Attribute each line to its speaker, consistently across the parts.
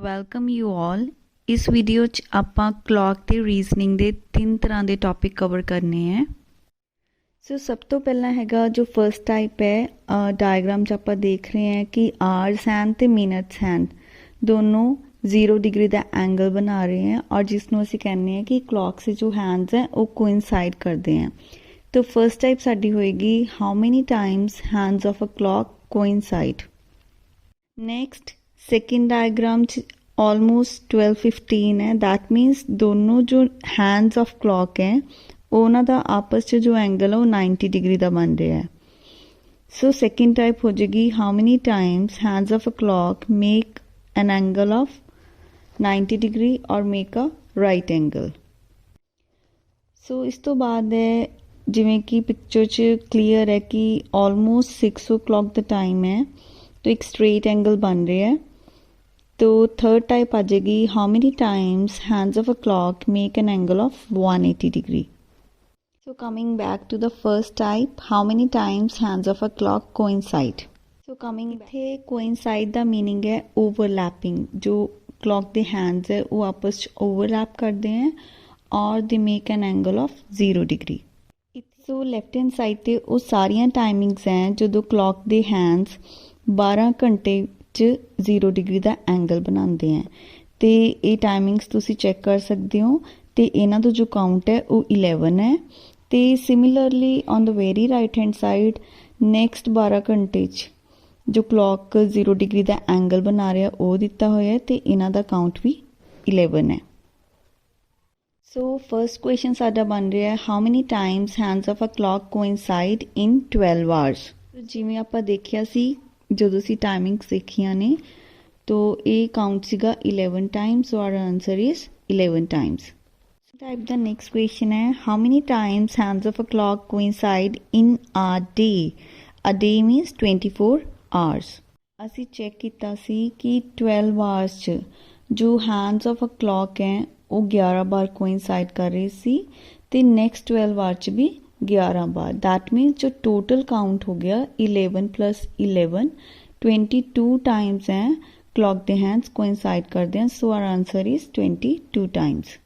Speaker 1: Welcome you all. ਇਸ video 'ਚ ਆਪਾਂ ਕਲੌਕ ਤੇ ਰੀਜ਼ਨਿੰਗ ਦੇ 3 ਤਰ੍ਹਾਂ ਦੇ ਟੌਪਿਕ ਕਵਰ ਕਰਨੇ ਹੈ। ਸੋ ਸਭ ਤੋਂ ਪਹਿਲਾਂ ਹੈਗਾ ਜੋ ਫਰਸਟ ਟਾਈਪ ਹੈ, ਡਾਇਗਰਾਮ 'ਚ ਆਪਾਂ ਦੇਖ ਰਹੇ ਹਾਂ ਕਿ ਆਵਰਸ हैंड ਤੇ ਮਿੰਟਸ हैंड दोनों 0 डिग्री ਦਾ ਐਂਗਲ ਬਣਾ ਰਹੇ हैं और जिसਨੂੰ ਅਸੀਂ ਕਹਿੰਦੇ ਹਾਂ कि क्लॉक से जो हैंड्स हैं वो कोइंसाइड करते हैं। तो फर्स्ट टाइप साडी होएगी how many times hands of a clock coincide. Next second diagram almost 12-15 है, दैट मीन्स दोनों जो हैंड्स ऑफ क्लॉक हैं उन्हों का आपस च जो एंगल है वो 90 डिग्री का बन रहा है। सो सेकेंड टाइप हो जाएगी how many times hands of a clock make an angle of 90 degree और मेक अ राइट एंगल। सो इस तो बाद है जिमें कि पिक्चर च क्लीयर है कि ऑलमोस्ट 6 o'clock द टाइम है तो एक स्ट्रेट एंगल बन रहा है। तो थर्ड टाइप आ जाएगी how many times hands of a clock make an angle of 180 degree. So coming back to the first type how many times hands of a clock coincide. So coming इत्थे coincide दा meaning है overlapping, जो clock दे hands है वो आपस च overlap करते हैं और दे make an angle of 0 degree. So left hand side ते वो सारियां टाइमिंग्स हैं जो क्लॉक दे हैंड्स 12 घंटे 0 डिग्री का एंगल बनाते हैं। तो ये टाइमिंग्स तुसी चेक कर सकते हो। तो इन्हां दा जो काउंट है वो 11 है। तो similarly on the very right hand side next 12 घंटे जो क्लॉक 0 डिग्री का एंगल बना रहा वो दिता होया है। तो इन्हां दा काउंट भी 11 है। सो फर्स्ट क्वेश्चन साडा बन रहा है how many times hands of a clock coincide in 12 hours. जिवें आपां देखिया सी जो सी टाइमिंग्स देखिया ने तो ये काउंट सीगा 11 times. So our answer is 11 times. Type the next question है how many times hands of a clock coincide in a day. A day means 24 hours. असी चेक किया सी कि 12 आवर्स च जो हैंड्स ऑफ अ क्लॉक हैं वो 11 बार coincide कर रहे सी ते नैक्सट 12 आवर च भी 11 बार। दैट मीन्स जो टोटल काउंट हो गया 11 + 11 22 टाइम्स हैं क्लॉक दे हैंड्स कोइंसाइड करते हैं। So our answer is 22 times.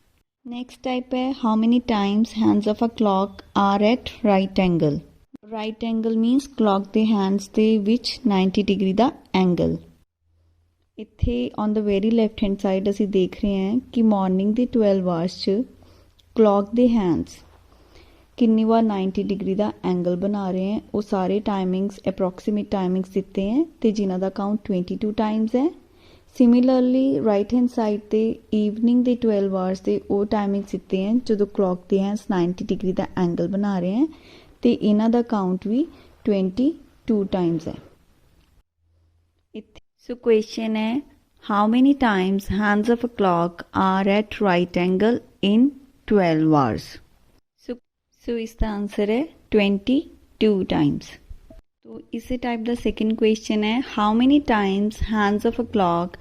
Speaker 1: Next type है how many times hands of a clock are at right angle. Right angle means clock दे हैंड्स दे विच 90 डिग्री का एंगल। इत्थे on the very left hand side असी देख रहे हैं कि मॉर्निंग के 12 आवर्स च क्लॉक दे हैंड्स कितनी बार 90 डिग्री का एंगल बना रहे हैं। वो सारे टाइमिंग्स अप्रॉक्सीमेट टाइमिंग्स दिते हैं तो जिन्हों का काउंट 22 टाइम्स है। सिमिलरली राइट हैंड साइड ते ईवनिंग के 12 आवर्स के वो टाइमिंग्स दिते हैं जो क्लॉक दे हैंड्स 90 डिग्री का एंगल बना रहे हैं। तो इन्हों का काउंट भी 22 टाइम्स है। सो क्वेश्चन है how many times hands of a clock are at right angle in 12 hours. So इसका आंसर है 22 टाइम्स। तो इसी टाइप द सेकेंड क्वेश्चन है how many times hands of a clock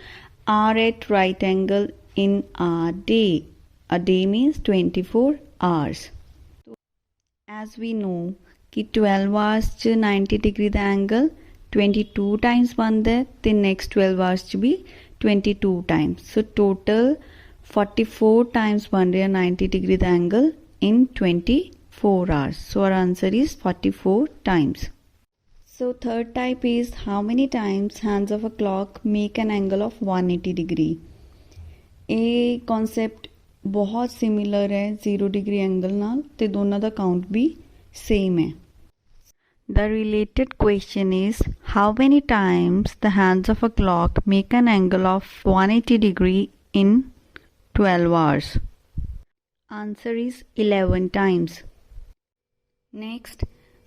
Speaker 1: are at right angle in a day. A day means 24 hours. तो as we know कि 12 hours च 90 degree का angle 22 times बनता है तो नैक्सट 12 आवर्स च भी 22 टाइम्स। सो टोटल 44 टाइम्स बन रहा 90 डिग्री का angle in 24 hours. So our answer is 44 times. So third type is how many times hands of a clock make an angle of 180 degree. ये concept बहुत similar है 0 degree angle नाल ते दोनों का काउंट भी सेम है। The related question is how many times the hands of a clock make an angle of 180 degree in 12 hours. Answer is 11 times. Next,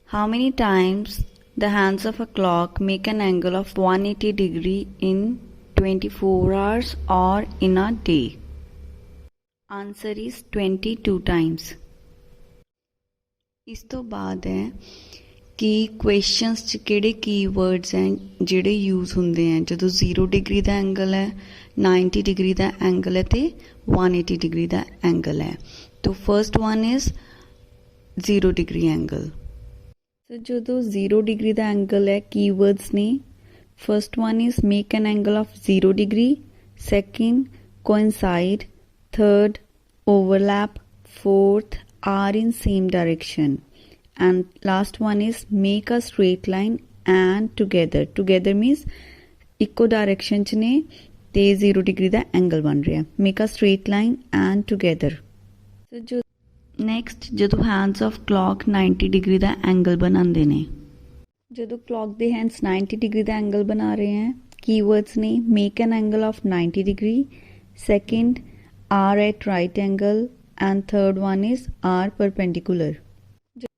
Speaker 1: how many times the hands of a clock make an angle of 180 degree in 24 hours or in a day? Answer is 22 times. इस तो बाद है कि questions च किहड़े keywords हैं जिहड़े use हुंदे हैं जदों 0 डिग्री का एंगल है, 90 डिग्री का एंगल है तो 180 डिग्री का एंगल है। तो first one is 0 degree angle. तो जो 0 डिग्री का एंगल है कीवर्ड्स ने first one is make an angle of 0 degree, second coincide, third overlap, fourth are in same direction, and last one is make a straight line and together means ਇੱਕੋ direction च ने ਤੇ 0 degree ਦਾ angle ਬਣ ਰਿਹਾ make a straight line and together. So ਜੋ next ਜਦੋਂ hands of clock 90 degree ਦਾ ਐਂਗਲ ਬਣਾਉਂਦੇ ਨੇ, ਜਦੋਂ ਕਲੌਕ ਦੇ ਹੈਂਡਸ 90 डिग्री ਦਾ ਐਂਗਲ ਬਣਾ ਰਹੇ ਹੈ ਕੀਵਰਡਸ ਨੇ make an angle of 90 degree, second are at right angle and third one is are perpendicular.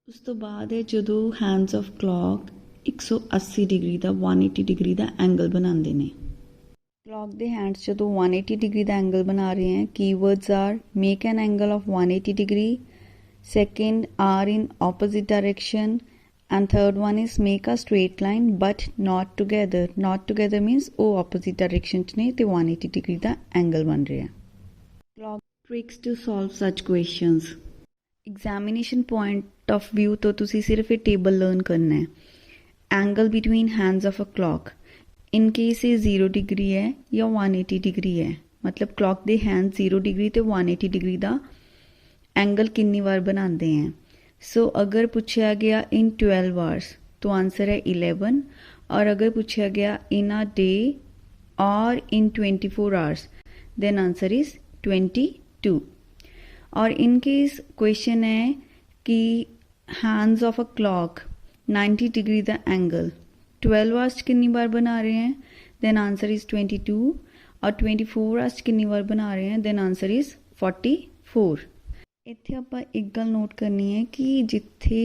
Speaker 1: ਉਸ ਤੋਂ ਬਾਅਦ ਹੈ ਜਦੋਂ ਹੈਂਡਸ ਆਫ ਕਲੌਕ 180 डिग्री ਦਾ 180 डिग्री ਦਾ ਐਂਗਲ ਬਣਾਉਂਦੇ ਨੇ। ਕਲੌਕ ਦੇ ਹੈਂਡਸ ਜਦੋਂ 180 डिग्री ਦਾ ਐਂਗਲ ਬਣਾ ਰਹੇ ਹੈ keywords are make an angle of 180 degree, second are in opposite direction and third one is make a straight line but not together. Not together means ਉਹ opposite direction 'ਚ ਨੇ ਤੇ 180 degree ਦਾ angle ਬਣ ਰਿਹਾ। Clock tricks to solve such questions. Examination point of view ਤੋਂ ਤੁਸੀਂ ਸਿਰਫ ਇਹ ਟੇਬਲ ਲਰਨ ਕਰਨਾ ਹੈ। Angle between hands of a clock in case ये 0 डिग्री है या 180 डिग्री है, मतलब क्लॉक दे हैंड 0 डिग्री तो 180 डिग्री का एंगल कितनी बार बनाते हैं। सो अगर पूछा गया इन 12 आवर्स तो आंसर है 11, और अगर पूछा गया इन अ डे और इन 24 आवर्स देन आंसर इज 22। और इन केस क्वेश्चन है कि hands of a clock 90 degree का एंगल 12 आवर्स कितनी बार बना रहे हैं देन आंसर इज 22, और 24 आवर्स कितनी बार बना रहे हैं देन आंसर इज 44। इत्थे आपां एक गल नोट करनी है कि जिथे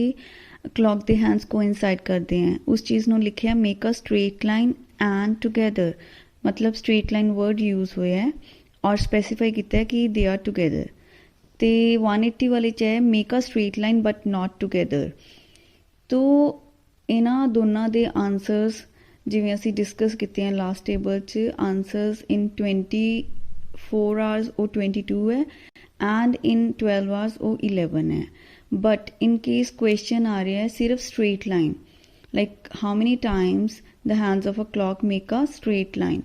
Speaker 1: क्लॉक दे हैंड्स कोइंसाइड करते हैं उस चीज़ नूं लिखिया make a straight line and together, मतलब स्ट्रेट लाइन वर्ड यूज़ होया है और स्पेसीफाई किया है कि दे आर टुगेदर। तो 180 वाले च है make a straight line but not together. तो इन्हां दोनों के आंसरस जिवें असीं डिस्कस किते हैं लास्ट टेबल च, आंसरस इन 24 आवर्स वो 22 है एंड इन 12 आवर्स वो 11 है। बट इन केस क्वेश्चन आ रहा है सिर्फ straight line, like how many times the hands of a clock make a straight line,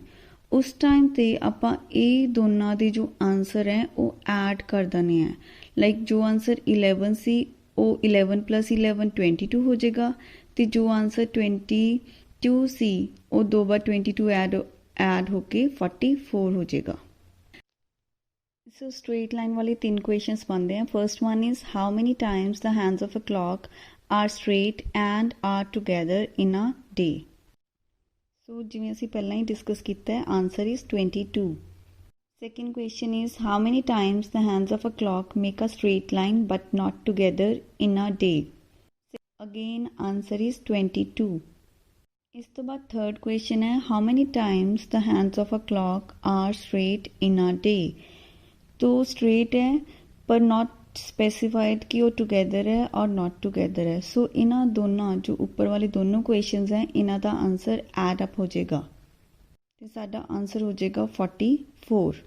Speaker 1: उस टाइम ते आपां ये दोनों के जो आंसर है वो ऐड कर देने हैं। लाइक जो आंसर 11 सी वो 11 + 11 22 हो जाएगा, तो जो आंसर 22 सी वो 2 बार 22 ऐड होके 44 हो जाएगा। सो स्ट्रेट लाइन वाले 3 क्वेश्चंस बनते हैं। First one is how many times the hands of a clock are straight and are together in a day. So जिवें असीं पहलां ही डिस्कस किया है answer is 22। Second question is how many times the hands of a clock make a straight line but not together in a day. Again answer is 22. इस तो बाद third question है how many times the hands of a clock are straight in a day. तो straight है पर not specified कि वो together है और not together है। So इन्हां दोनों जो ऊपर वाले दोनों questions हैं इन्हां दा आंसर add up हो जाएगा, तो साडा आंसर हो जाएगा 44।